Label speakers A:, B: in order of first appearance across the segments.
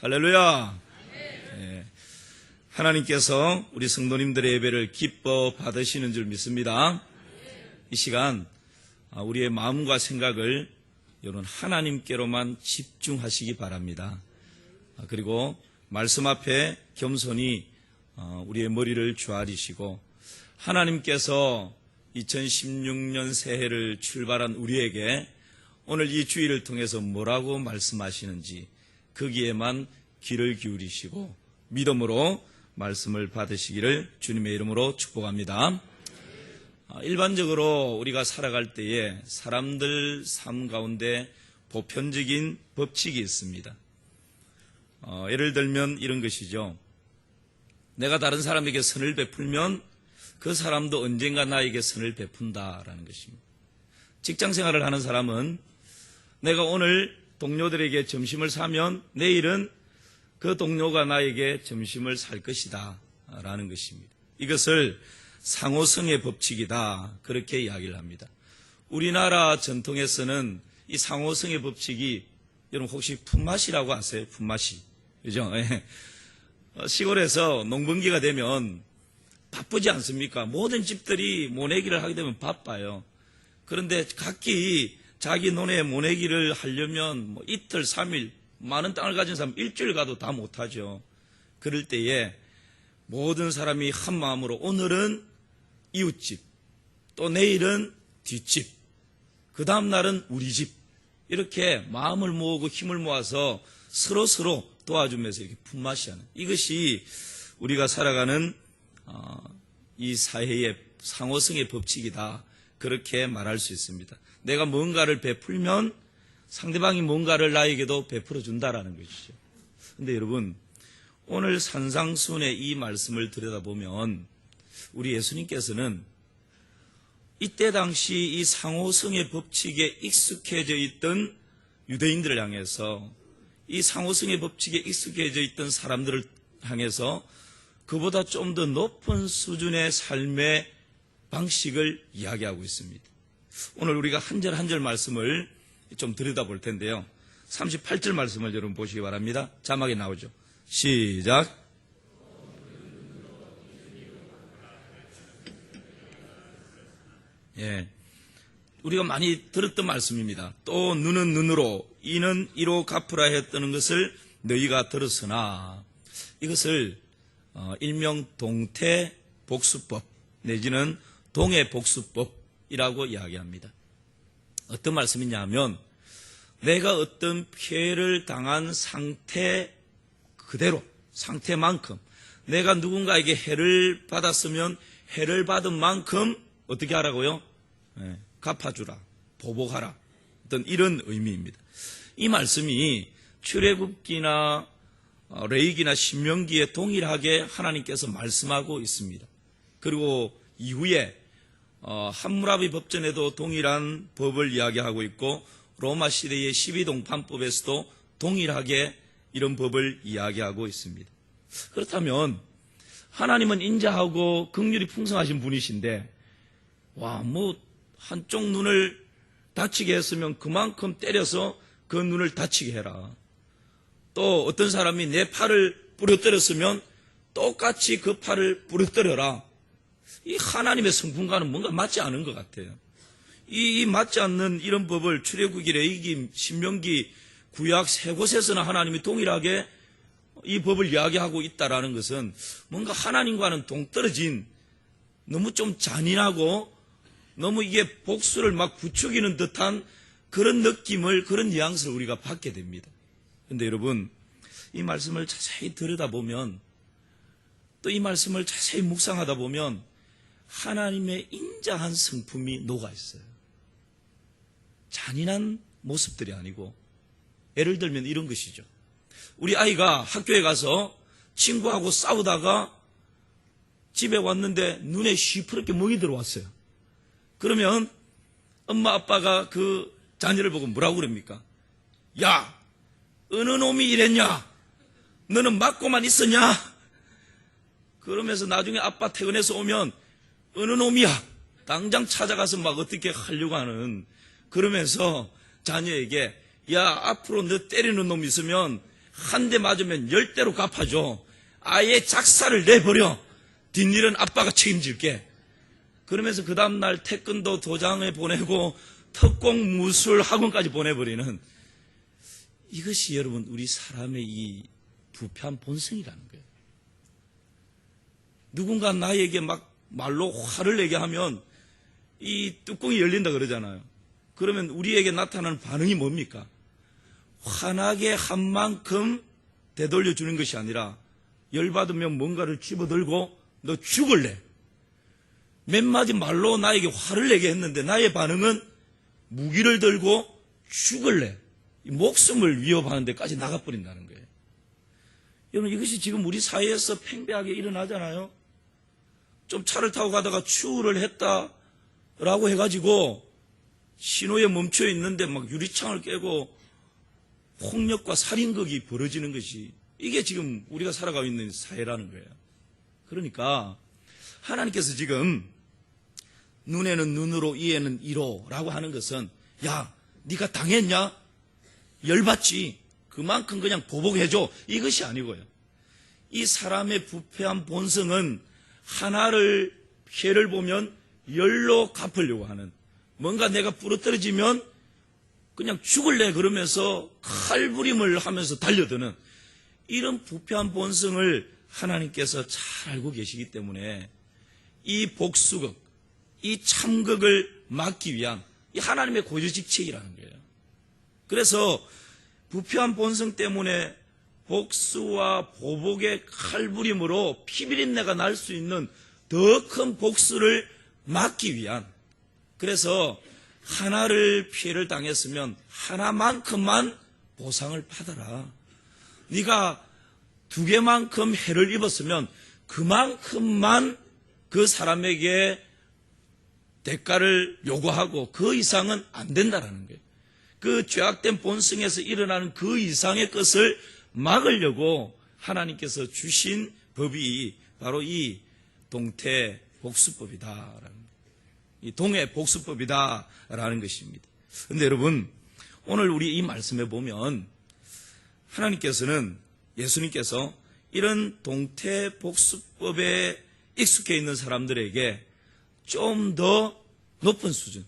A: 할렐루야. 네. 하나님께서 우리 성도님들의 예배를 기뻐 받으시는 줄 믿습니다. 이 시간 우리의 마음과 생각을 여러분 하나님께로만 집중하시기 바랍니다. 그리고 말씀 앞에 겸손히 우리의 머리를 조아리시고 하나님께서 2016년 새해를 출발한 우리에게 오늘 이 주일을 통해서 뭐라고 말씀하시는지 거기에만 귀를 기울이시고 믿음으로 말씀을 받으시기를 주님의 이름으로 축복합니다. 일반적으로 우리가 살아갈 때에 사람들 삶 가운데 보편적인 법칙이 있습니다. 예를 들면 이런 것이죠. 내가 다른 사람에게 선을 베풀면 그 사람도 언젠가 나에게 선을 베푼다라는 것입니다. 직장 생활을 하는 사람은 내가 오늘 동료들에게 점심을 사면 내일은 그 동료가 나에게 점심을 살 것이다 라는 것입니다. 이것을 상호성의 법칙이다 그렇게 이야기를 합니다. 우리나라 전통에서는 이 상호성의 법칙이 여러분 혹시 품맛이라고 아세요? 품맛이. 그죠? 시골에서 농번기가 되면 바쁘지 않습니까? 모든 집들이 모내기를 하게 되면 바빠요. 그런데 각기 자기 논에 모내기를 하려면 이틀, 3일, 많은 땅을 가진 사람 일주일 가도 다 못하죠. 그럴 때에 모든 사람이 한 마음으로 오늘은 이웃집, 또 내일은 뒷집, 그 다음 날은 우리 집 이렇게 마음을 모으고 힘을 모아서 서로 도와주면서 이렇게 품맛이 하는 이것이 우리가 살아가는 이 사회의 상호성의 법칙이다 그렇게 말할 수 있습니다. 내가 뭔가를 베풀면 상대방이 뭔가를 나에게도 베풀어 준다라는 것이죠. 그런데 여러분 오늘 산상수훈의 이 말씀을 들여다보면 우리 예수님께서는 이때 당시 이 상호성의 법칙에 익숙해져 있던 유대인들을 향해서 이 상호성의 법칙에 익숙해져 있던 사람들을 향해서 그보다 좀 더 높은 수준의 삶의 방식을 이야기하고 있습니다. 오늘 우리가 한 절 한 절 말씀을 좀 들여다볼 텐데요. 38절 말씀을 여러분 보시기 바랍니다. 자막에 나오죠. 시작. 우리가 많이 들었던 말씀입니다. 또 눈은 눈으로 이는 이로 갚으라 했던 것을 너희가 들었으나 이것을 일명 동태복수법 내지는 동해복수법이라고 이야기합니다. 어떤 말씀이냐 하면 내가 어떤 피해를 당한 상태 그대로 상태만큼 내가 누군가에게 해를 받았으면 해를 받은 만큼 어떻게 하라고요? 갚아주라, 보복하라 어떤 이런 의미입니다. 이 말씀이 출애굽기나 레위기나 신명기에 동일하게 하나님께서 말씀하고 있습니다. 그리고 이후에 함무라비 법전에도 동일한 법을 이야기하고 있고 로마 시대의 12동판법에서도 동일하게 이런 법을 이야기하고 있습니다. 그렇다면 하나님은 인자하고 긍휼이 풍성하신 분이신데 한쪽 눈을 다치게 했으면 그만큼 때려서 그 눈을 다치게 해라. 또 어떤 사람이 내 팔을 부러뜨렸으면 똑같이 그 팔을 부러뜨려라. 이 하나님의 성품과는 뭔가 맞지 않은 것 같아요. 이 맞지 않는 이런 법을 출애굽기, 레위기, 신명기, 구약 세 곳에서는 하나님이 동일하게 이 법을 이야기하고 있다라는 것은 뭔가 하나님과는 동떨어진 너무 좀 잔인하고 너무 이게 복수를 막 부추기는 듯한 그런 느낌을 그런 뉘앙스를 우리가 받게 됩니다. 그런데 여러분 이 말씀을 자세히 들여다보면 또 이 말씀을 자세히 묵상하다 보면 하나님의 인자한 성품이 녹아있어요. 잔인한 모습들이 아니고 예를 들면 이런 것이죠. 우리 아이가 학교에 가서 친구하고 싸우다가 집에 왔는데 눈에 시퍼렇게 멍이 들어왔어요. 그러면 엄마 아빠가 그 자녀를 보고 뭐라고 그럽니까? 야, 어느 놈이 이랬냐? 너는 맞고만 있었냐? 그러면서 나중에 아빠 퇴근해서 오면 어느 놈이야? 당장 찾아가서 막 어떻게 하려고 하는 그러면서 자녀에게 야 앞으로 너 때리는 놈 있으면 한 대 맞으면 10대로 갚아줘. 아예 작사를 내버려. 뒷일은 아빠가 책임질게. 그러면서 그 다음날 태권도 도장에 보내고 특공 무술 학원까지 보내버리는, 이것이 여러분 우리 사람의 이 부패한 본성이라는 거예요. 누군가 나에게 막 말로 화를 내게 하면 이 뚜껑이 열린다 그러잖아요. 그러면 우리에게 나타나는 반응이 뭡니까? 화나게 한 만큼 되돌려 주는 것이 아니라 열받으면 뭔가를 집어들고 너 죽을래. 몇 마디 말로 나에게 화를 내게 했는데 나의 반응은 무기를 들고 죽을래. 목숨을 위협하는 데까지 나가버린다는 거예요. 여러분, 이것이 지금 우리 사회에서 팽배하게 일어나잖아요. 좀 차를 타고 가다가 추월을 했다라고 해가지고 신호에 멈춰 있는데 막 유리창을 깨고 폭력과 살인극이 벌어지는 것이, 이게 지금 우리가 살아가고 있는 사회라는 거예요. 그러니까 하나님께서 지금 눈에는 눈으로 이에는 이로라고 하는 것은, 야, 네가 당했냐? 열받지? 그만큼 그냥 보복해줘. 이것이 아니고요. 이 사람의 부패한 본성은 하나를 피해를 보면 열로 갚으려고 하는, 뭔가 내가 부러뜨려지면 그냥 죽을래 그러면서 칼부림을 하면서 달려드는 이런 부패한 본성을 하나님께서 잘 알고 계시기 때문에 이 복수극, 이 참극을 막기 위한 이 하나님의 고유직책이라는 거예요. 그래서 부패한 본성 때문에 복수와 보복의 칼부림으로 피비린내가 날 수 있는 더 큰 복수를 막기 위한, 그래서 하나를 피해를 당했으면 하나만큼만 보상을 받아라. 네가 2개만큼 해를 입었으면 그만큼만 그 사람에게 대가를 요구하고 그 이상은 안 된다라는 거예요. 그 죄악된 본성에서 일어나는 그 이상의 것을 막으려고 하나님께서 주신 법이 바로 이 동태복수법이다라는 거예요. 이 동해복수법이다라는 것입니다. 그런데 여러분, 오늘 우리 이 말씀에 보면 하나님께서는, 예수님께서 이런 동태복수법에 익숙해 있는 사람들에게 좀 더 높은 수준,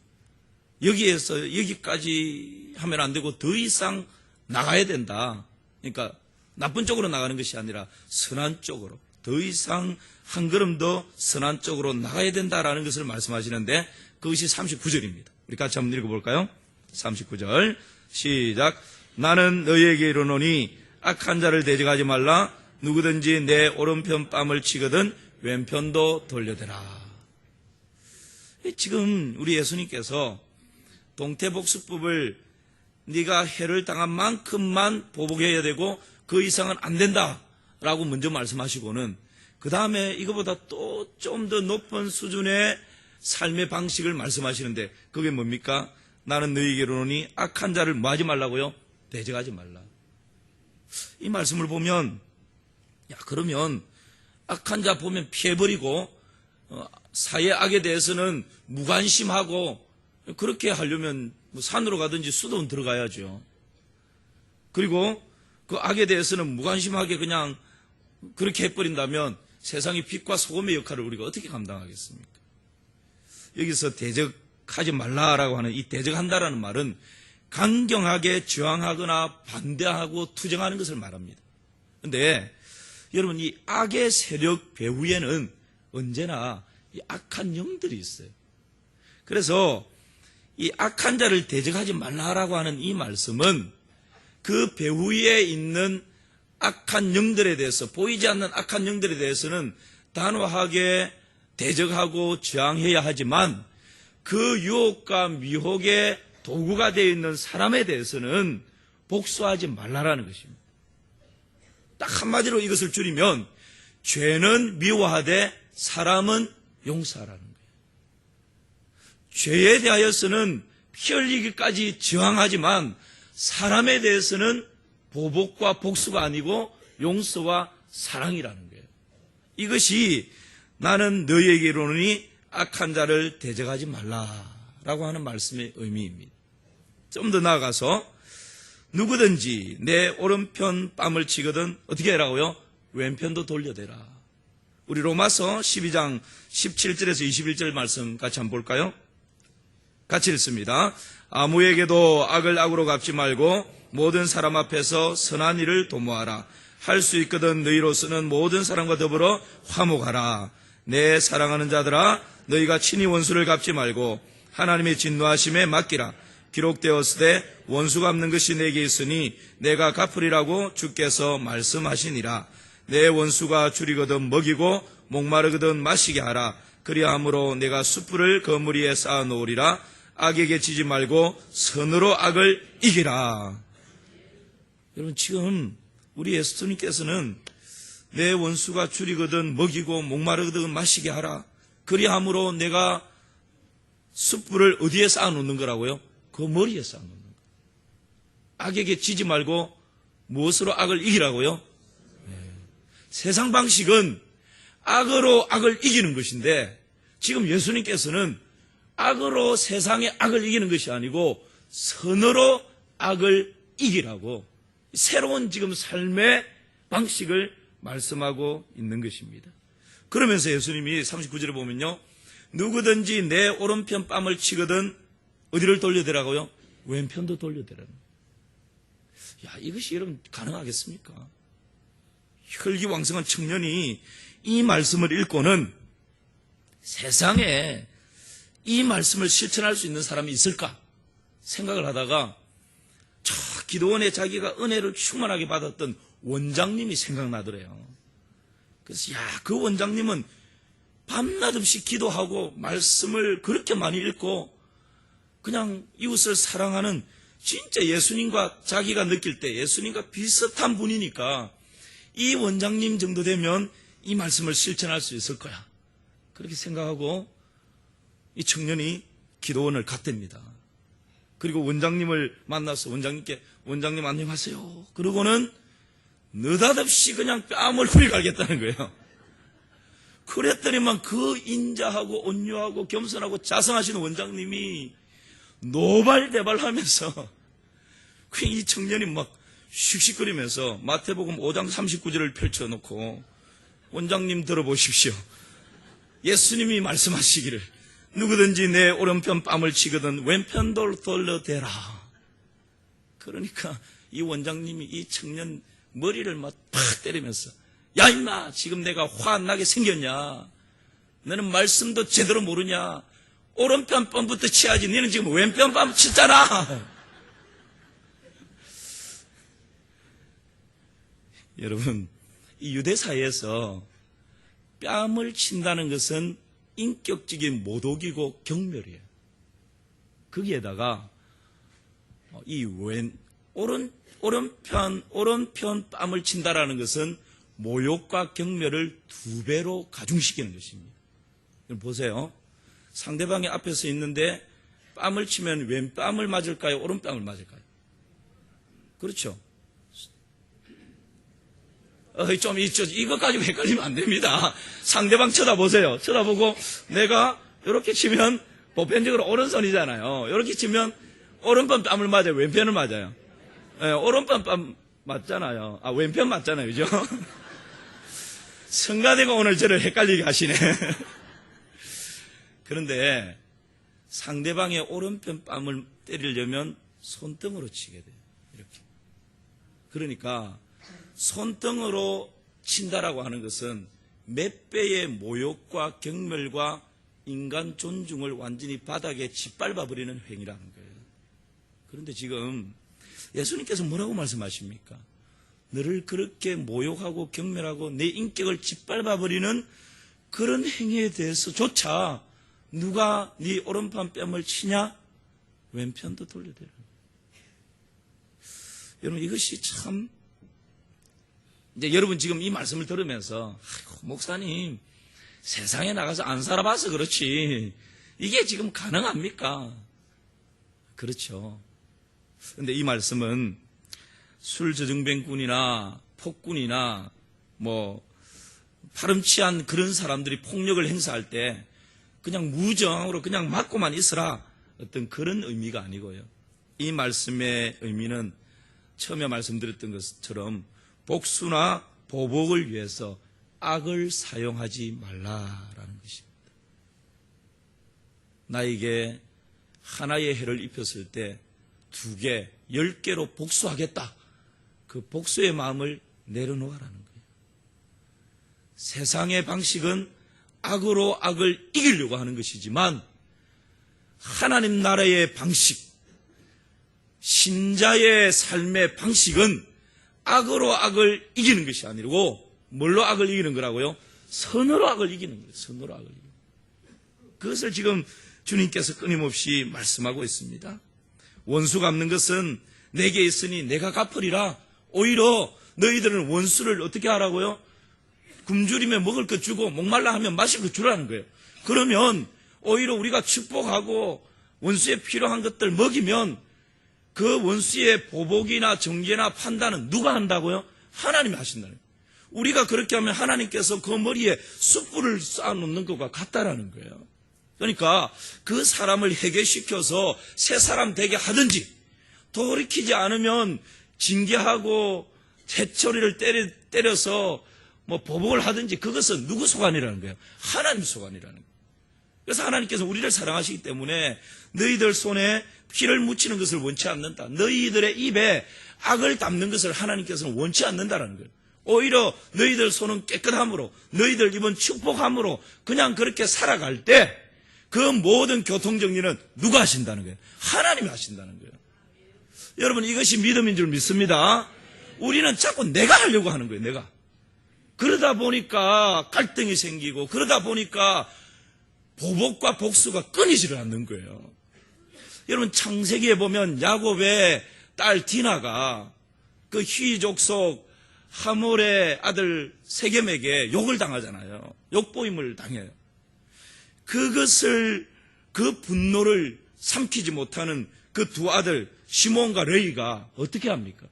A: 여기에서 여기까지 하면 안 되고 더 이상 나가야 된다. 그러니까 나쁜 쪽으로 나가는 것이 아니라 선한 쪽으로, 더 이상 한 걸음 더 선한 쪽으로 나가야 된다라는 것을 말씀하시는데, 그것이 39절입니다. 우리 같이 한번 읽어볼까요? 39절 시작. 나는 너희에게 이르노니 악한 자를 대적하지 말라. 누구든지 내 오른편 뺨을 치거든 왼편도 돌려대라. 지금 우리 예수님께서 동태복수법을 네가 해를 당한 만큼만 보복해야 되고 그 이상은 안 된다라고 먼저 말씀하시고는, 그 다음에 이거보다 또 좀 더 높은 수준의 삶의 방식을 말씀하시는데, 그게 뭡니까? 나는 너희에게 이르노니 악한 자를 뭐 하지 말라고요? 대적하지 말라. 이 말씀을 보면, 야, 그러면 악한 자 보면 피해버리고 사회 악에 대해서는 무관심하고, 그렇게 하려면 뭐 산으로 가든지 수도원 들어가야죠. 그리고 그 악에 대해서는 무관심하게 그냥 그렇게 해버린다면 세상의 빛과 소금의 역할을 우리가 어떻게 감당하겠습니까? 여기서 대적하지 말라라고 하는 이 대적한다라는 말은 강경하게 저항하거나 반대하고 투쟁하는 것을 말합니다. 그런데 여러분, 이 악의 세력 배후에는 언제나 이 악한 영들이 있어요. 그래서 이 악한 자를 대적하지 말라라고 하는 이 말씀은 그 배후에 있는 악한 영들에 대해서, 보이지 않는 악한 영들에 대해서는 단호하게 대적하고 저항해야 하지만, 그 유혹과 미혹의 도구가 되어 있는 사람에 대해서는 복수하지 말라라는 것입니다. 딱 한마디로 이것을 줄이면, 죄는 미워하되 사람은 용서하라는 거예요. 죄에 대하여서는 피 흘리기까지 저항하지만 사람에 대해서는 보복과 복수가 아니고 용서와 사랑이라는 거예요. 이것이 나는 너희에게 이르노니 악한 자를 대적하지 말라라고 하는 말씀의 의미입니다. 좀 더 나아가서 누구든지 내 오른편 뺨을 치거든 어떻게 해라고요? 왼편도 돌려대라. 우리 로마서 12장 17절에서 21절 말씀 같이 한번 볼까요? 같이 읽습니다. 아무에게도 악을 악으로 갚지 말고 모든 사람 앞에서 선한 일을 도모하라. 할 수 있거든 너희로서는 모든 사람과 더불어 화목하라. 내 사랑하는 자들아, 너희가 친히 원수를 갚지 말고 하나님의 진노하심에 맡기라. 기록되었으되 원수 갚는 것이 내게 있으니 내가 갚으리라고 주께서 말씀하시니라. 내 원수가 줄이거든 먹이고 목마르거든 마시게 하라. 그리함으로 내가 숯불을 그물 위에 쌓아 놓으리라. 악에게 지지 말고 선으로 악을 이기라. 여러분, 지금 우리 예수님께서는 내 원수가 줄이거든 먹이고 목마르거든 마시게 하라. 그리함으로 내가 숯불을 어디에 쌓아 놓는 거라고요? 그 머리에 쌓아 놓는 거예요. 악에게 지지 말고 무엇으로 악을 이기라고요? 세상 방식은 악으로 악을 이기는 것인데 지금 예수님께서는 악으로 세상의 악을 이기는 것이 아니고 선으로 악을 이기라고 새로운 지금 삶의 방식을 말씀하고 있는 것입니다. 그러면서 예수님이 39절에 보면요, 누구든지 내 오른편 뺨을 치거든 어디를 돌려대라고요? 왼편도 돌려대라는 거예요. 야, 이것이 여러분 가능하겠습니까? 혈기왕성한 청년이 이 말씀을 읽고는 세상에 이 말씀을 실천할 수 있는 사람이 있을까 생각을 하다가 저 기도원에 자기가 은혜를 충만하게 받았던 원장님이 생각나더래요. 그래서 그 원장님은 밤낮 없이 기도하고 말씀을 그렇게 많이 읽고 그냥 이웃을 사랑하는 진짜 예수님과 자기가 느낄 때 예수님과 비슷한 분이니까 이 원장님 정도 되면 이 말씀을 실천할 수 있을 거야. 그렇게 생각하고 이 청년이 기도원을 갔답니다. 그리고 원장님을 만나서 원장님께 원장님 안녕하세요. 그러고는 느닷없이 그냥 뺨을 후리갈겠다는 거예요. 그랬더니만 그 인자하고 온유하고 겸손하고 자상하신 원장님이 노발대발하면서 이 청년이 막 씩씩거리면서 마태복음 5장 39절을 펼쳐놓고 원장님 들어보십시오. 예수님이 말씀하시기를 누구든지 내 오른편 뺨을 치거든 왼편도 돌려대라. 그러니까 이 원장님이 이 청년 머리를 막 팍 때리면서 야 임마 지금 내가 화 안 나게 생겼냐? 너는 말씀도 제대로 모르냐? 오른편 뺨부터 치야지. 너는 지금 왼편 뺨 치잖아. 여러분, 이 유대 사회에서 뺨을 친다는 것은 인격적인 모독이고 경멸이에요. 거기에다가 이 오른편 뺨을 친다라는 것은 모욕과 경멸을 2배로 가중시키는 것입니다. 보세요. 상대방이 앞에서 있는데 뺨을 치면 왼뺨을 맞을까요? 오른뺨을 맞을까요? 그렇죠. 좀 이것 가지고 헷갈리면 안 됩니다. 상대방 쳐다보세요. 쳐다보고 내가 이렇게 치면 보편적으로 오른손이잖아요. 이렇게 치면 오른편 뺨을 맞아요? 왼편을 맞아요? 네, 오른편 뺨 맞잖아요. 왼편 맞잖아요. 그죠? 성가대가 오늘 저를 헷갈리게 하시네. 그런데 상대방의 오른편 뺨을 때리려면 손등으로 치게 돼요. 이렇게. 그러니까 손등으로 친다라고 하는 것은 몇 배의 모욕과 경멸과 인간 존중을 완전히 바닥에 짓밟아버리는 행위라는 거예요. 그런데 지금 예수님께서 뭐라고 말씀하십니까? 너를 그렇게 모욕하고 경멸하고 내 인격을 짓밟아버리는 그런 행위에 대해서조차 누가 네 오른편 뺨을 치냐? 왼편도 돌려대라. 여러분, 이것이 참 이제 여러분 지금 이 말씀을 들으면서 아이고, 목사님 세상에 나가서 안 살아봐서 그렇지 이게 지금 가능합니까? 그렇죠. 그런데 이 말씀은 술저증뱅꾼이나 폭군이나 파렴치한 그런 사람들이 폭력을 행사할 때 그냥 무정으로 그냥 맞고만 있으라 어떤 그런 의미가 아니고요. 이 말씀의 의미는 처음에 말씀드렸던 것처럼 복수나 보복을 위해서 악을 사용하지 말라라는 것입니다. 나에게 하나의 해를 입혔을 때 2개, 10개로 복수하겠다. 그 복수의 마음을 내려놓으라는 거예요. 세상의 방식은 악으로 악을 이기려고 하는 것이지만 하나님 나라의 방식, 신자의 삶의 방식은 악으로 악을 이기는 것이 아니고 뭘로 악을 이기는 거라고요? 선으로 악을 이기는 거예요. 선으로 악을 이기는 거예요. 그것을 지금 주님께서 끊임없이 말씀하고 있습니다. 원수 갚는 것은 내게 있으니 내가 갚으리라. 오히려 너희들은 원수를 어떻게 하라고요? 굶주리면 먹을 것 주고 목말라 하면 마실 것 주라는 거예요. 그러면 오히려 우리가 축복하고 원수에 필요한 것들 먹이면 그 원수의 보복이나 정죄나 판단은 누가 한다고요? 하나님이 하신다는 거예요. 우리가 그렇게 하면 하나님께서 그 머리에 숯불을 쌓아놓는 것과 같다라는 거예요. 그러니까 그 사람을 해결시켜서 새 사람 되게 하든지 돌이키지 않으면 징계하고 해처리를 때려서 뭐 보복을 하든지 그것은 누구 소관이라는 거예요? 하나님 소관이라는 거예요. 그래서 하나님께서 우리를 사랑하시기 때문에 너희들 손에 피를 묻히는 것을 원치 않는다. 너희들의 입에 악을 담는 것을 하나님께서는 원치 않는다라는 거예요. 오히려 너희들 손은 깨끗함으로 너희들 입은 축복함으로 그냥 그렇게 살아갈 때 그 모든 교통정리는 누가 하신다는 거예요? 하나님이 하신다는 거예요. 여러분 이것이 믿음인 줄 믿습니다. 우리는 자꾸 내가 하려고 하는 거예요. 내가. 그러다 보니까 갈등이 생기고 그러다 보니까 보복과 복수가 끊이지를 않는 거예요. 여러분 창세기에 보면 야곱의 딸 디나가 그 히족속 하몰의 아들 세겜에게 욕을 당하잖아요. 욕보임을 당해요. 그것을 그 분노를 삼키지 못하는 그 두 아들 시몬과 레위가 어떻게 합니까?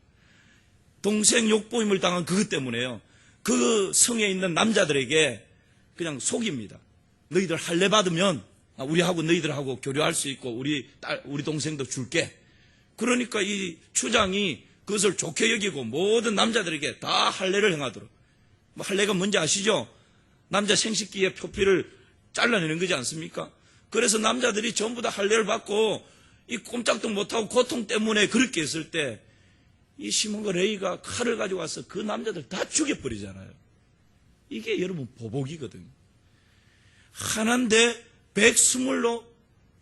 A: 동생 욕보임을 당한 그것 때문에요. 그 성에 있는 남자들에게 그냥 속입니다. 너희들 할례 받으면 우리하고 너희들하고 교류할 수 있고 우리 동생도 줄게. 그러니까 이 추장이 그것을 좋게 여기고 모든 남자들에게 다 할례를 행하도록. 뭐 할례가 뭔지 아시죠? 남자 생식기의 표피를 잘라내는 거지 않습니까? 그래서 남자들이 전부 다 할례를 받고 이 꼼짝도 못하고 고통 때문에 그렇게 했을 때 이 시몬과 레위가 칼을 가지고 와서 그 남자들 다 죽여버리잖아요. 이게 여러분 보복이거든요. 하나인데 120물로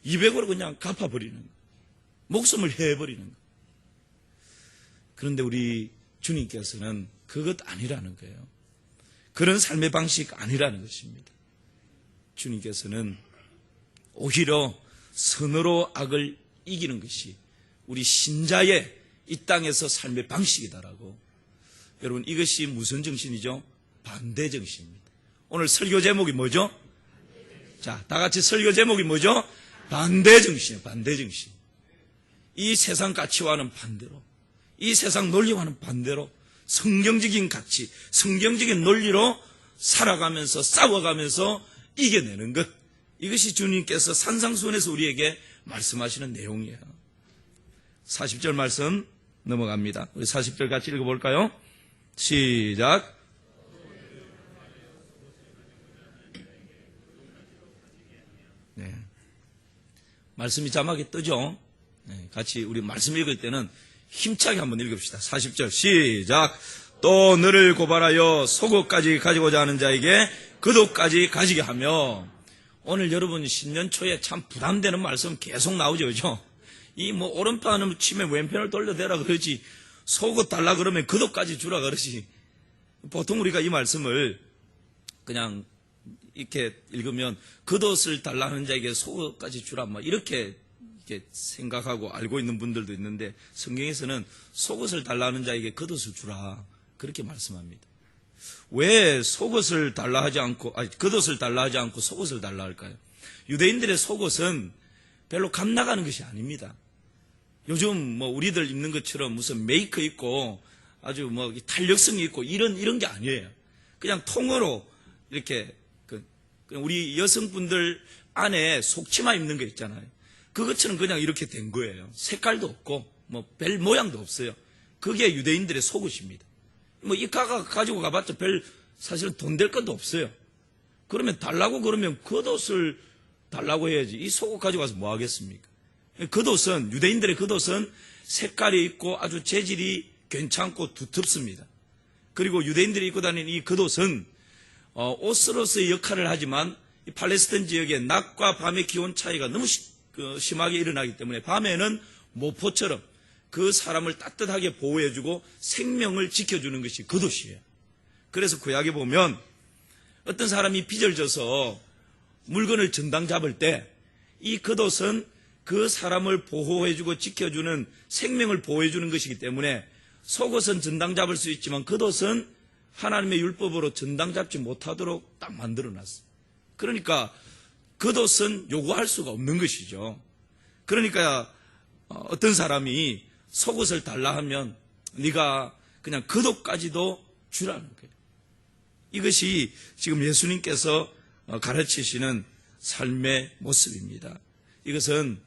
A: 200으로 그냥 갚아버리는 거예요. 목숨을 해버리는 거예요. 그런데 우리 주님께서는 그것 아니라는 거예요. 그런 삶의 방식 아니라는 것입니다. 주님께서는 오히려 선으로 악을 이기는 것이 우리 신자의 이 땅에서 삶의 방식이다라고. 여러분 이것이 무슨 정신이죠? 반대 정신입니다. 오늘 설교 제목이 뭐죠? 자, 다 같이 설교 제목이 뭐죠? 반대 정신이에요. 반대 정신. 이 세상 가치와는 반대로, 이 세상 논리와는 반대로 성경적인 가치, 성경적인 논리로 살아가면서 싸워가면서 이겨내는 것. 이것이 주님께서 산상수훈에서 우리에게 말씀하시는 내용이에요. 40절 말씀 넘어갑니다. 우리 40절 같이 읽어볼까요? 시작. 네. 말씀이 자막에 뜨죠? 네. 같이 우리 말씀 읽을 때는 힘차게 한번 읽읍시다. 40절 시작. 또 너를 고발하여 속옷까지 가지고자 하는 자에게 겉옷까지 가지게 하며. 오늘 여러분 신년 초에 참 부담되는 말씀 계속 나오죠. 그죠? 이 뭐 오른편을 치면 왼편을 돌려대라 그러지 속옷 달라 그러면 겉옷까지 주라 그러지. 보통 우리가 이 말씀을 그냥 이렇게 읽으면 겉옷을 달라는 자에게 속옷까지 주라 뭐 이렇게 생각하고 알고 있는 분들도 있는데 성경에서는 속옷을 달라는 자에게 겉옷을 주라 그렇게 말씀합니다. 왜 속옷을 달라 하지 않고 겉옷을 달라 하지 않고 속옷을 달라 할까요? 유대인들의 속옷은 별로 값 나가는 것이 아닙니다. 요즘 뭐 우리들 입는 것처럼 무슨 메이커 있고 아주 뭐 탄력성이 있고 이런 게 아니에요. 그냥 통으로 이렇게 우리 여성분들 안에 속치마 입는 거 있잖아요. 그것처럼 그냥 이렇게 된 거예요. 색깔도 없고 뭐 별 모양도 없어요. 그게 유대인들의 속옷입니다. 뭐 이 가가 가지고 가봤자 별 사실은 돈 될 것도 없어요. 그러면 달라고 그러면 겉옷을 달라고 해야지. 이 속옷 가지고 가서 뭐 하겠습니까? 겉옷은, 유대인들의 겉옷은 색깔이 있고 아주 재질이 괜찮고 두텁습니다. 그리고 유대인들이 입고 다니는 이 겉옷은 옷으로서의 역할을 하지만 이 팔레스타인 지역의 낮과 밤의 기온 차이가 너무 심하게 일어나기 때문에 밤에는 모포처럼 그 사람을 따뜻하게 보호해주고 생명을 지켜주는 것이 겉옷이에요. 그래서 구약에 보면 어떤 사람이 빚을져서 물건을 전당 잡을 때 이 겉옷은 그 사람을 보호해주고 지켜주는 생명을 보호해주는 것이기 때문에 속옷은 전당 잡을 수 있지만 겉옷은 하나님의 율법으로 전당 잡지 못하도록 딱 만들어놨어요. 그러니까 겉옷은 요구할 수가 없는 것이죠. 그러니까 어떤 사람이 속옷을 달라 하면 네가 그냥 겉옷까지도 주라는 거예요. 이것이 지금 예수님께서 가르치시는 삶의 모습입니다. 이것은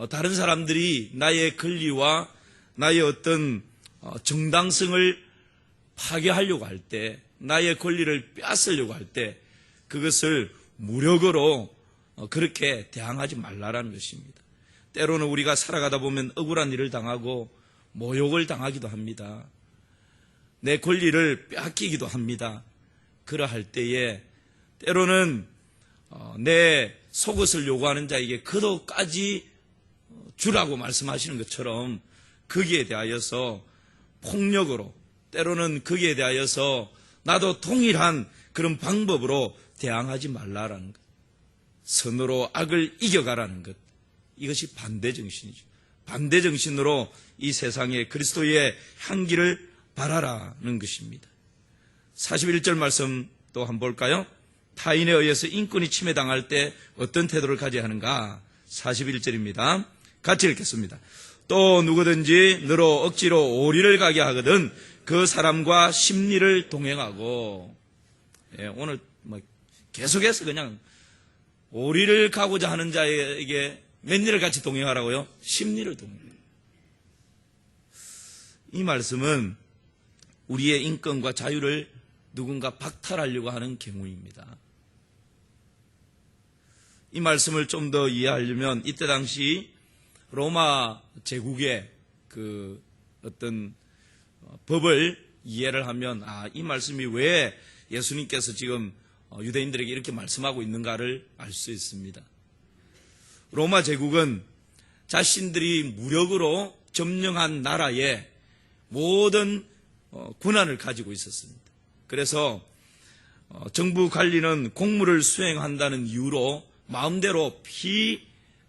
A: 다른 사람들이 나의 권리와 나의 어떤 정당성을 파괴하려고 할 때, 나의 권리를 빼앗으려고 할 때 그것을 무력으로 그렇게 대항하지 말라라는 것입니다. 때로는 우리가 살아가다 보면 억울한 일을 당하고 모욕을 당하기도 합니다. 내 권리를 빼앗기기도 합니다. 그러할 때에 때로는 내 속옷을 요구하는 자에게 겉옷까지 주라고 말씀하시는 것처럼 거기에 대하여서 폭력으로, 때로는 거기에 대하여서 나도 동일한 그런 방법으로 대항하지 말라라는 것. 선으로 악을 이겨가라는 것. 이것이 반대정신이죠. 반대정신으로 이 세상에 그리스도의 향기를 발하라는 것입니다. 41절 말씀 또 한번 볼까요? 타인에 의해서 인권이 침해당할 때 어떤 태도를 가져야 하는가? 41절입니다. 같이 읽겠습니다. 또 누구든지 너로 억지로 오리를 가게 하거든 그 사람과 심리를 동행하고, 오늘 계속해서 그냥 오리를 가고자 하는 자에게 몇 일을 같이 동행하라고요? 심리를 동행해요. 이 말씀은 우리의 인권과 자유를 누군가 박탈하려고 하는 경우입니다. 이 말씀을 좀 더 이해하려면 이때 당시 로마 제국의 그 어떤 법을 이해를 하면 이 말씀이 왜 예수님께서 지금 유대인들에게 이렇게 말씀하고 있는가를 알 수 있습니다. 로마 제국은 자신들이 무력으로 점령한 나라의 모든 권한을 가지고 있었습니다. 그래서 정부 관리는 공무를 수행한다는 이유로 마음대로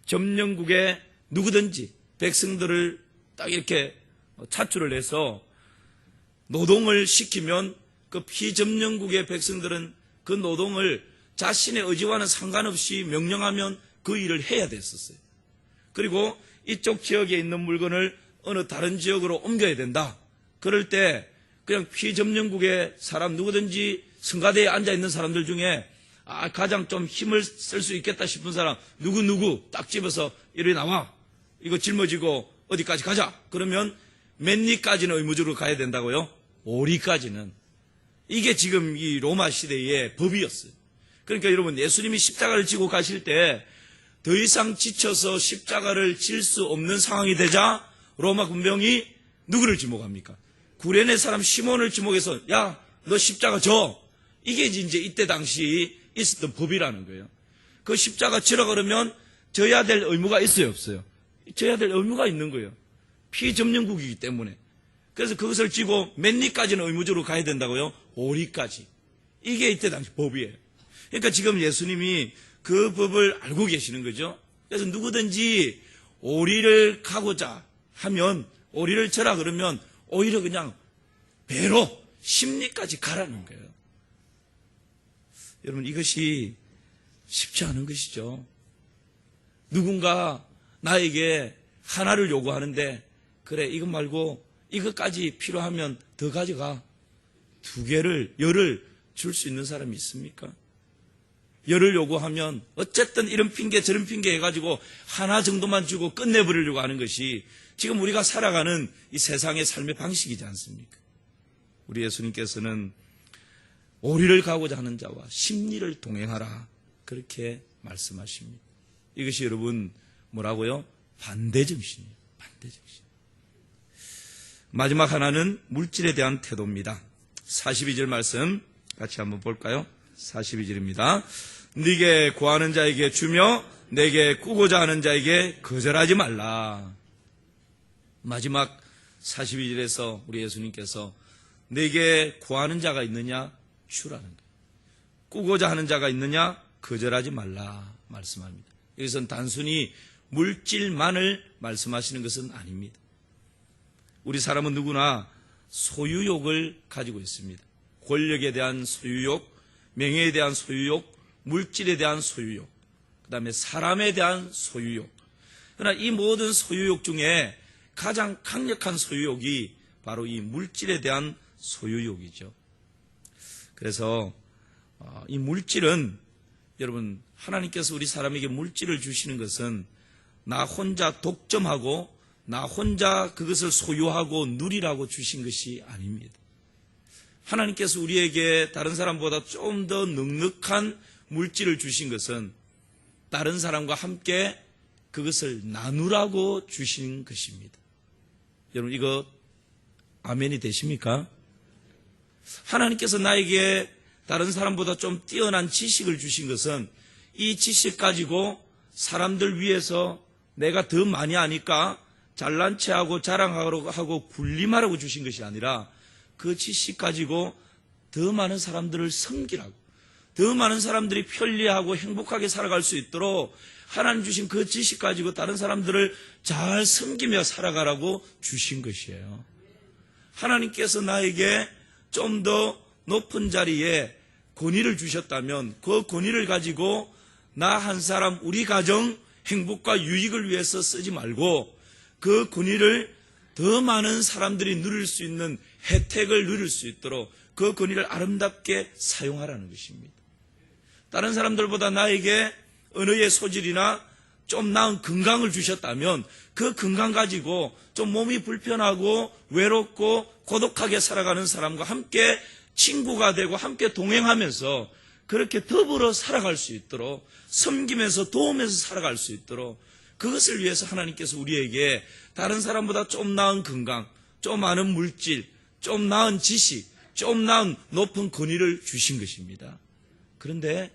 A: 피점령국의 누구든지 백성들을 딱 이렇게 차출을 해서 노동을 시키면 그 피점령국의 백성들은 그 노동을 자신의 의지와는 상관없이 명령하면 그 일을 해야 됐었어요. 그리고 이쪽 지역에 있는 물건을 어느 다른 지역으로 옮겨야 된다. 그럴 때 그냥 피점령국의 사람 누구든지 성가대에 앉아있는 사람들 중에 가장 좀 힘을 쓸 수 있겠다 싶은 사람 누구 딱 집어서 이리 나와. 이거 짊어지고 어디까지 가자. 그러면 몇 리까지는 의무적으로 가야 된다고요? 5리까지는. 이게 지금 이 로마 시대의 법이었어요. 그러니까 여러분 예수님이 십자가를 지고 가실 때 더 이상 지쳐서 십자가를 질 수 없는 상황이 되자 로마 군병이 누구를 지목합니까? 구레네 사람 시몬을 지목해서 야, 너 십자가 져. 이게 이제 이때 당시 있었던 법이라는 거예요. 그 십자가 지라 그러면 져야 될 의무가 있어요, 없어요? 져야 될 의무가 있는 거예요. 피점령국이기 때문에. 그래서 그것을 지고 몇 리까지는 의무적으로 가야 된다고요? 5리까지. 이게 이때 당시 법이에요. 그러니까 지금 예수님이 그 법을 알고 계시는 거죠. 그래서 누구든지 오리를 가고자 하면 오리를 쳐라 그러면 오히려 그냥 배로 10리까지 가라는 거예요. 여러분 이것이 쉽지 않은 것이죠. 누군가 나에게 하나를 요구하는데 그래 이것 말고 이것까지 필요하면 더 가져가. 2개를 열을 줄 수 있는 사람이 있습니까? 열을 요구하면 어쨌든 이런 핑계 저런 핑계 해가지고 하나 정도만 주고 끝내버리려고 하는 것이 지금 우리가 살아가는 이 세상의 삶의 방식이지 않습니까? 우리 예수님께서는 오리를 가고자 하는 자와 심리를 동행하라, 그렇게 말씀하십니다. 이것이 여러분 뭐라고요? 반대정신이에요. 반대정신. 마지막 하나는 물질에 대한 태도입니다. 42절 말씀 같이 한번 볼까요? 42절입니다. 네게 구하는 자에게 주며 내게 꾸고자 하는 자에게 거절하지 말라. 마지막 42절에서 우리 예수님께서 내게 구하는 자가 있느냐 주라는 거예요. 꾸고자 하는 자가 있느냐 거절하지 말라 말씀합니다. 여기서는 단순히 물질만을 말씀하시는 것은 아닙니다. 우리 사람은 누구나 소유욕을 가지고 있습니다. 권력에 대한 소유욕, 명예에 대한 소유욕, 물질에 대한 소유욕, 그 다음에 사람에 대한 소유욕. 그러나 이 모든 소유욕 중에 가장 강력한 소유욕이 바로 이 물질에 대한 소유욕이죠. 그래서 이 물질은 여러분 하나님께서 우리 사람에게 물질을 주시는 것은 나 혼자 독점하고 나 혼자 그것을 소유하고 누리라고 주신 것이 아닙니다. 하나님께서 우리에게 다른 사람보다 좀 더 넉넉한 물질을 주신 것은 다른 사람과 함께 그것을 나누라고 주신 것입니다. 여러분 이거 아멘이 되십니까? 하나님께서 나에게 다른 사람보다 좀 뛰어난 지식을 주신 것은 이 지식 가지고 사람들 위해서 내가 더 많이 아니까 잘난 체하고 자랑하고 군림하라고 주신 것이 아니라 그 지식 가지고 더 많은 사람들을 섬기라고, 더 많은 사람들이 편리하고 행복하게 살아갈 수 있도록 하나님 주신 그 지식 가지고 다른 사람들을 잘 섬기며 살아가라고 주신 것이에요. 하나님께서 나에게 좀 더 높은 자리에 권위를 주셨다면 그 권위를 가지고 나 한 사람, 우리 가정 행복과 유익을 위해서 쓰지 말고 그 권위를 더 많은 사람들이 누릴 수 있는 혜택을 누릴 수 있도록 그 권위를 아름답게 사용하라는 것입니다. 다른 사람들보다 나에게 언어의 소질이나 좀 나은 건강을 주셨다면 그 건강 가지고 좀 몸이 불편하고 외롭고 고독하게 살아가는 사람과 함께 친구가 되고 함께 동행하면서 그렇게 더불어 살아갈 수 있도록 섬기면서 도우면서 살아갈 수 있도록 그것을 위해서 하나님께서 우리에게 다른 사람보다 좀 나은 건강, 좀 많은 물질, 좀 나은 지식, 좀 나은 높은 권위를 주신 것입니다. 그런데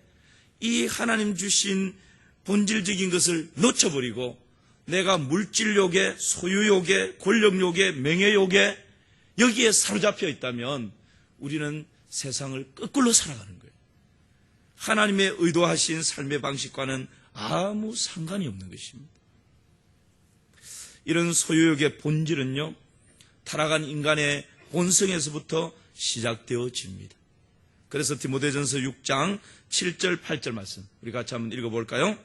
A: 이 하나님 주신 본질적인 것을 놓쳐버리고 내가 물질욕에, 소유욕에, 권력욕에, 명예욕에 여기에 사로잡혀 있다면 우리는 세상을 거꾸로 살아가는 거예요. 하나님의 의도하신 삶의 방식과는 아무 상관이 없는 것입니다. 이런 소유욕의 본질은요, 타락한 인간의 본성에서부터 시작되어집니다. 그래서 디모데전서 6장 7절 8절 말씀 우리 같이 한번 읽어볼까요?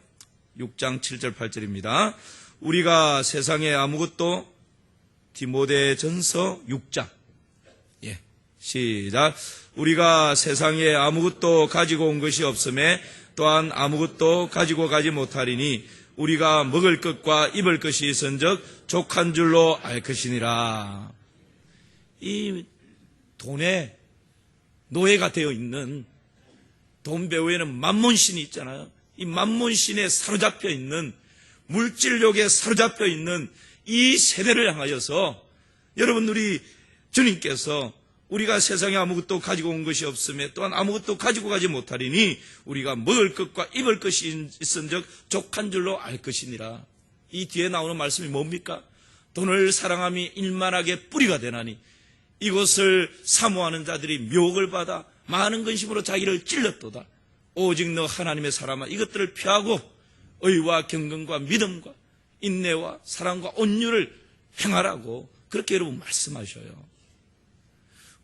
A: 6장 7절 8절입니다. 우리가 세상에 아무것도, 디모데전서 6장, 시작. 우리가 세상에 아무것도 가지고 온 것이 없음에 또한 아무것도 가지고 가지 못하리니 우리가 먹을 것과 입을 것이 있은즉 족한 줄로 알 것이니라. 이 돈에 노예가 되어 있는, 돈 배후에는 만몬신이 있잖아요. 이 만몬신에 사로잡혀 있는, 물질욕에 사로잡혀 있는 이 세대를 향하여서 여러분 우리 주님께서 우리가 세상에 아무것도 가지고 온 것이 없음에 또한 아무것도 가지고 가지 못하리니 우리가 먹을 것과 입을 것이 있은즉 족한 줄로 알 것이니라. 이 뒤에 나오는 말씀이 뭡니까? 돈을 사랑함이 일만하게 뿌리가 되나니 이것을 사모하는 자들이 묘욕을 받아 많은 근심으로 자기를 찔렀도다. 오직 너 하나님의 사람아 이것들을 피하고 의와 경건과 믿음과 인내와 사랑과 온유를 행하라고 그렇게 여러분 말씀하셔요.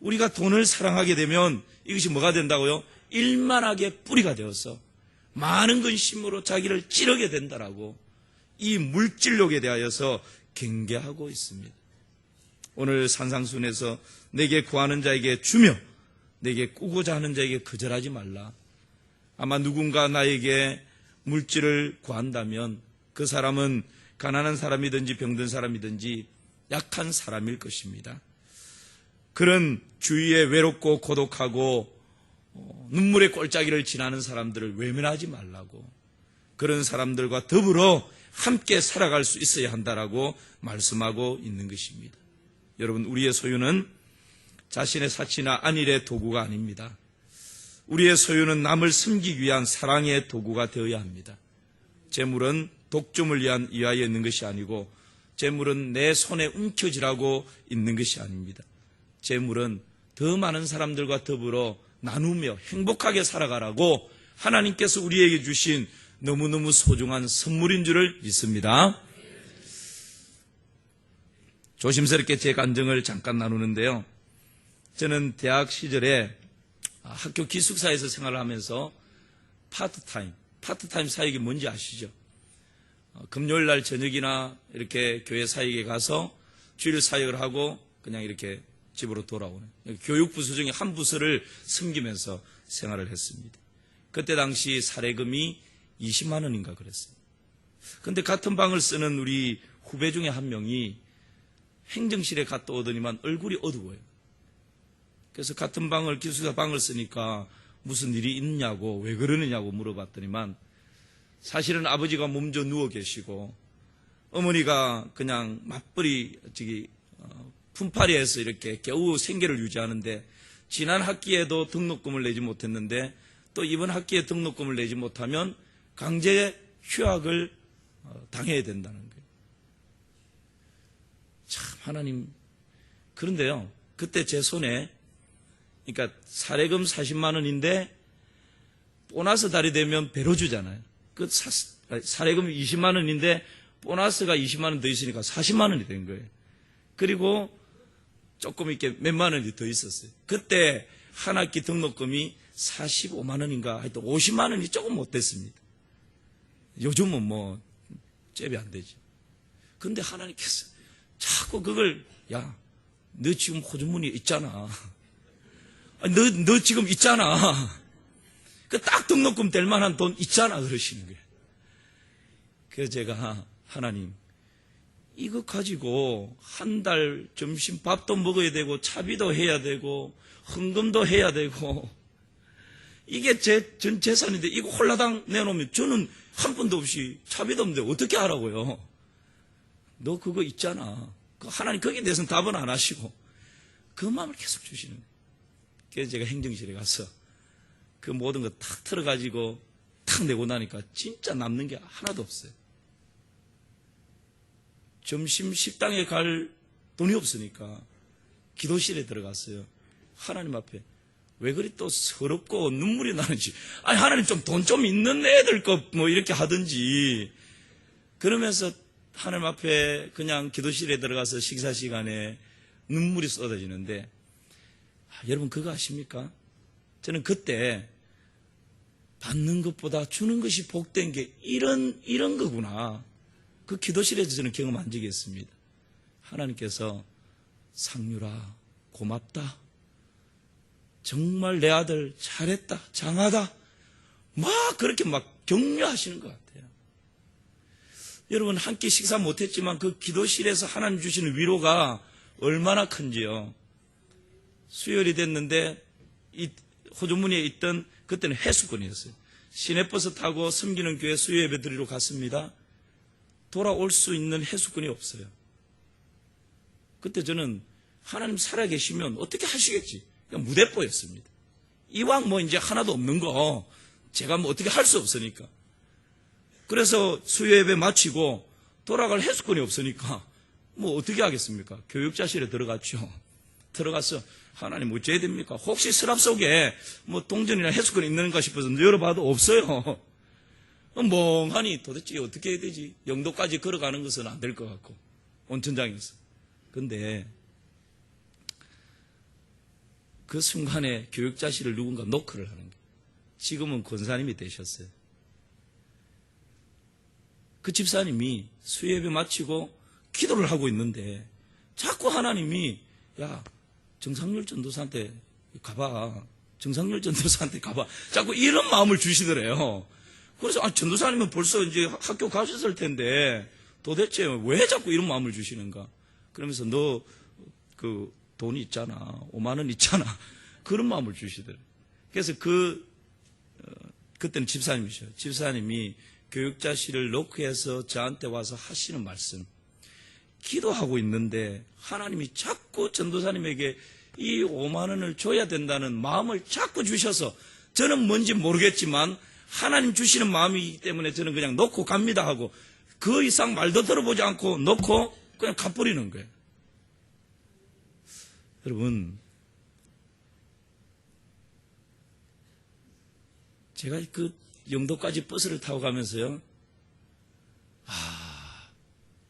A: 우리가 돈을 사랑하게 되면 이것이 뭐가 된다고요? 일만하게 뿌리가 되어서 많은 근심으로 자기를 찌르게 된다라고 이 물질욕에 대하여서 경계하고 있습니다. 오늘 아마 누군가 나에게 물질을 구한다면 그 사람은 가난한 사람이든지 병든 사람이든지 약한 사람일 것입니다. 그런 주위에 외롭고 고독하고 눈물의 골짜기를 지나는 사람들을 외면하지 말라고, 그런 사람들과 더불어 함께 살아갈 수 있어야 한다라고 말씀하고 있는 것입니다. 여러분, 우리의 소유는 자신의 사치나 안일의 도구가 아닙니다. 우리의 소유는 남을 섬기기 위한 사랑의 도구가 되어야 합니다. 재물은 독점을 위하여 있는 것이 아니고, 재물은 내 손에 움켜쥐라고 있는 것이 아닙니다. 재물은 더 많은 사람들과 더불어 나누며 행복하게 살아가라고 하나님께서 우리에게 주신 너무너무 소중한 선물인 줄을 믿습니다. 조심스럽게 제 간증을 잠깐 나누는데요. 저는 대학 시절에 학교 기숙사에서 생활을 하면서 파트타임 사역이 뭔지 아시죠? 금요일 날 저녁이나 이렇게 교회 사역에 가서 주일 사역을 하고 그냥 이렇게 집으로 돌아오는 교육부서 중에 한 부서를 섬기면서 생활을 했습니다. 그때 당시 사례금이 20만 원인가 그랬어요. 그런데 같은 방을 쓰는 우리 후배 중에 한 명이 행정실에 갔다 오더니만 얼굴이 어두워요. 그래서 같은 방을, 기숙사 방을 쓰니까 무슨 일이 있냐고, 왜 그러느냐고 물어봤더니만 사실은 아버지가 몸져 누워 계시고 어머니가 그냥 맞벌이 품팔이해서 이렇게 겨우 생계를 유지하는데 지난 학기에도 등록금을 내지 못했는데 또 이번 학기에 등록금을 내지 못하면 강제 휴학을 당해야 된다는 거예요. 참 하나님. 그런데요, 그때 제 손에, 그러니까 사례금 40만 원인데 보너스 달이 되면 배로 주잖아요. 그 사례금 20만 원인데 보너스가 20만 원 더 있으니까 40만 원이 된 거예요. 그리고 조금 이렇게 몇만 원이 더 있었어요. 그때 한 학기 등록금이 45만 원인가 하여튼 50만 원이 조금 못 됐습니다. 요즘은 뭐 잽이 안 되죠. 그런데 하나님께서 자꾸 그걸, 야, 너 지금 호주머니에 있잖아. 너 지금 있잖아. 그 딱 등록금 될 만한 돈 있잖아. 그러시는 거예요. 그래서 제가, 하나님, 이거 가지고 한 달 점심 밥도 먹어야 되고 차비도 해야 되고 헌금도 해야 되고 이게 제 전 재산인데 이거 홀라당 내놓으면 저는 한 푼도 없이 차비도 없는데 어떻게 하라고요? 너 그거 있잖아. 하나님 거기에 대해서는 답은 안 하시고 그 마음을 계속 주시는 거예요. 그래서 제가 행정실에 가서 그 모든 거 탁 틀어가지고 탁 내고 나니까 진짜 남는 게 하나도 없어요. 점심 식당에 갈 돈이 없으니까 기도실에 들어갔어요. 하나님 앞에 왜 그리 또 서럽고 눈물이 나는지. 아니 하나님 좀 돈 좀 있는 애들 거 뭐 이렇게 하든지. 그러면서 하나님 앞에 그냥 기도실에 들어가서 식사 시간에 눈물이 쏟아지는데 여러분 그거 아십니까? 저는 그때 받는 것보다 주는 것이 복된 게 이런 거구나. 그 기도실에서 저는 경험한 적이 있습니다. 하나님께서 상유라 고맙다. 정말 내 아들 잘했다. 장하다. 막 그렇게 막 격려하시는 것 같아요. 여러분 한 끼 식사 못했지만 그 기도실에서 하나님 주시는 위로가 얼마나 큰지요. 수요일이 됐는데 이 호주머니에 있던 그때는 해수권이었어요. 시내버스 타고 섬기는 교회 수요 예배 드리러 갔습니다. 돌아올 수 있는 해수권이 없어요. 그때 저는 하나님 살아계시면 어떻게 하시겠지? 그냥 무대뽀였습니다. 이왕 뭐 이제 하나도 없는 거 제가 뭐 어떻게 할 수 없으니까. 그래서 수요 예배 마치고 돌아갈 해수권이 없으니까 뭐 어떻게 하겠습니까? 교육자실에 들어갔죠. 들어가서 하나님 어째야 됩니까? 혹시 서랍 속에 뭐 동전이나 해수권이 있는가 싶어서 열어봐도 없어요. 멍하니 도대체 어떻게 해야 되지? 영도까지 걸어가는 것은 안 될 것 같고 온천장에서. 근데 그 순간에 교육자실을 누군가 노크를 하는 거예요. 지금은 권사님이 되셨어요. 그 집사님이 수요예배 마치고 기도를 하고 있는데 자꾸 하나님이 야 정상률 전도사한테 가봐. 정상열 전도사한테 가봐. 자꾸 이런 마음을 주시더래요. 그래서 전도사님은 벌써 이제 학교 가셨을 텐데 도대체 왜 자꾸 이런 마음을 주시는가? 그러면서 너 그 돈이 있잖아. 5만 원 있잖아. 그런 마음을 주시더래요. 그래서 그때는 집사님이셔요. 집사님이 교육자실을 놓고 해서 저한테 와서 하시는 말씀. 기도하고 있는데 하나님이 자꾸 전도사님에게 이 5만 원을 줘야 된다는 마음을 자꾸 주셔서 저는 뭔지 모르겠지만 하나님 주시는 마음이기 때문에 저는 그냥 놓고 갑니다 하고 그 이상 말도 들어보지 않고 놓고 그냥 가버리는 거예요. 여러분, 제가 그 영도까지 버스를 타고 가면서요,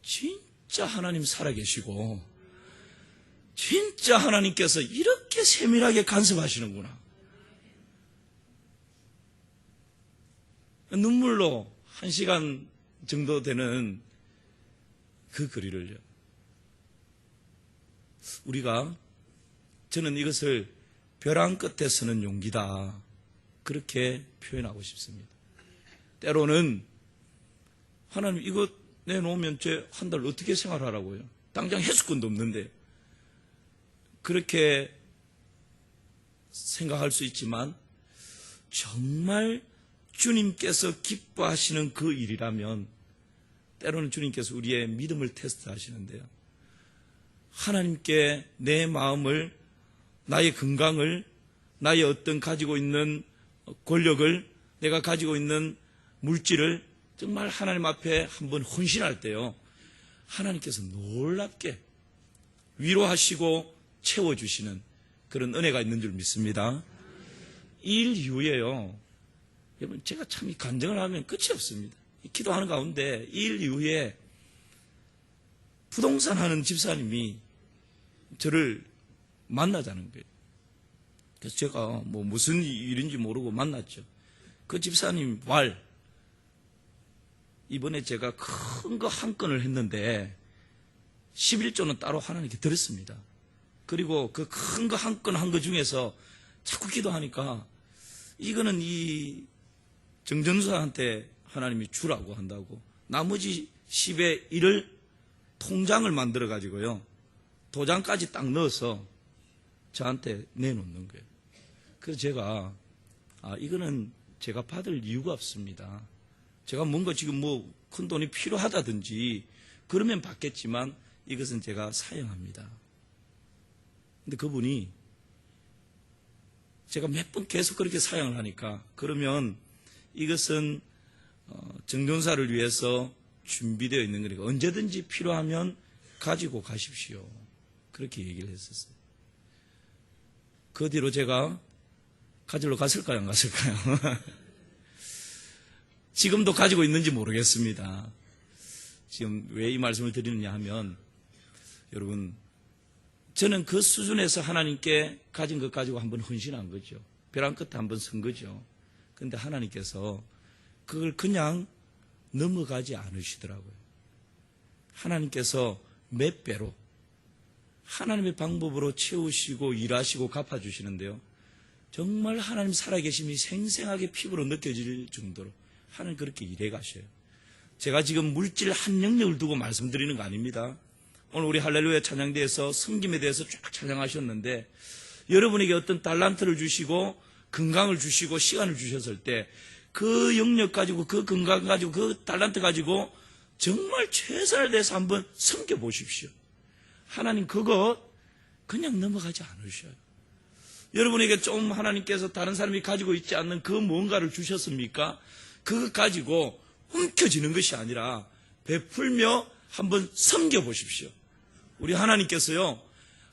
A: 진짜 하나님 살아계시고, 진짜 하나님께서 이렇게 세밀하게 간섭하시는구나. 눈물로 1시간 정도 되는 그 거리를요. 저는 이것을 벼랑 끝에 서는 용기다. 그렇게 표현하고 싶습니다. 때로는 하나님 이거 내놓으면 제 한 달 어떻게 생활하라고요? 당장 해수권도 없는데. 그렇게 생각할 수 있지만 정말 주님께서 기뻐하시는 그 일이라면 때로는 주님께서 우리의 믿음을 테스트하시는데요. 하나님께 내 마음을, 나의 건강을, 나의 어떤 가지고 있는 권력을, 내가 가지고 있는 물질을 정말 하나님 앞에 한번 헌신할 때요. 하나님께서 놀랍게 위로하시고 채워주시는 그런 은혜가 있는 줄 믿습니다. 이 일 이후에요. 여러분, 제가 참 이 간증을 하면 끝이 없습니다. 기도하는 가운데 이 일 이후에 부동산 하는 집사님이 저를 만나자는 거예요. 그래서 제가 무슨 일인지 모르고 만났죠. 그 집사님 이번에 제가 큰 거 한 건을 했는데 11조는 따로 하나님께 드렸습니다. 그리고 그 큰 거 한 건 한 거 중에서 자꾸 기도하니까 이거는 이 정전사한테 하나님이 주라고 한다고 나머지 10의 1을 통장을 만들어 가지고요. 도장까지 딱 넣어서 저한테 내놓는 거예요. 그래서 제가 이거는 제가 받을 이유가 없습니다. 제가 뭔가 지금 큰 돈이 필요하다든지 그러면 받겠지만 이것은 제가 사용합니다. 근데 그분이 제가 몇 번 계속 그렇게 사용을 하니까 그러면 이것은 정전사를 위해서 준비되어 있는 거니까 언제든지 필요하면 가지고 가십시오. 그렇게 얘기를 했었어요. 그 뒤로 제가 가지러 갔을까요? 안 갔을까요? 지금도 가지고 있는지 모르겠습니다. 지금 왜 이 말씀을 드리느냐 하면 여러분, 저는 그 수준에서 하나님께 가진 것 가지고 한번 헌신한 거죠. 벼랑 끝에 한번 선 거죠. 그런데 하나님께서 그걸 그냥 넘어가지 않으시더라고요. 하나님께서 몇 배로 하나님의 방법으로 채우시고 일하시고 갚아주시는데요. 정말 하나님 살아계심이 생생하게 피부로 느껴질 정도로 하나님 그렇게 일해 가셔요. 제가 지금 물질 한 영역을 두고 말씀드리는 거 아닙니다. 오늘 우리 할렐루야 찬양대에서 섬김에 대해서 쫙 찬양하셨는데 여러분에게 어떤 달란트를 주시고 건강을 주시고 시간을 주셨을 때 그 영역 가지고 그 건강 가지고 그 달란트 가지고 정말 최선을 다해서 한번 섬겨보십시오. 하나님 그것 그냥 넘어가지 않으셔요. 여러분에게 좀 하나님께서 다른 사람이 가지고 있지 않는 그 뭔가를 주셨습니까? 그것 가지고 움켜쥐는 것이 아니라 베풀며 한번 섬겨보십시오. 우리 하나님께서요,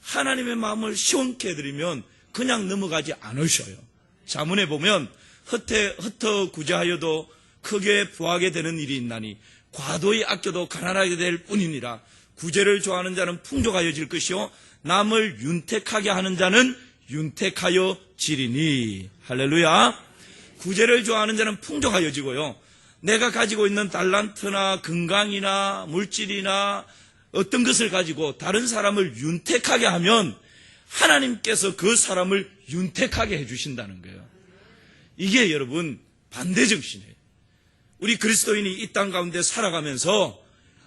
A: 하나님의 마음을 시원케 해드리면 그냥 넘어가지 않으셔요. 자문에 보면 흩어 구제하여도 크게 부하게 되는 일이 있나니 과도히 아껴도 가난하게 될 뿐이니라. 구제를 좋아하는 자는 풍족하여질 것이요 남을 윤택하게 하는 자는 윤택하여 지리니. 할렐루야. 구제를 좋아하는 자는 풍족하여지고요, 내가 가지고 있는 달란트나 건강이나 물질이나 어떤 것을 가지고 다른 사람을 윤택하게 하면 하나님께서 그 사람을 윤택하게 해주신다는 거예요. 이게 여러분 반대정신이에요. 우리 그리스도인이 이 땅 가운데 살아가면서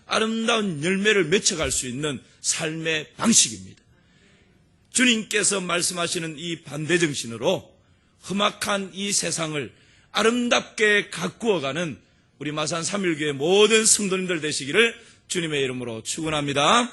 A: 아름다운 열매를 맺혀갈 수 있는 삶의 방식입니다. 주님께서 말씀하시는 이 반대정신으로 험악한 이 세상을 아름답게 가꾸어가는 우리 마산 3.1교회 모든 성도님들 되시기를 주님의 이름으로 축원합니다.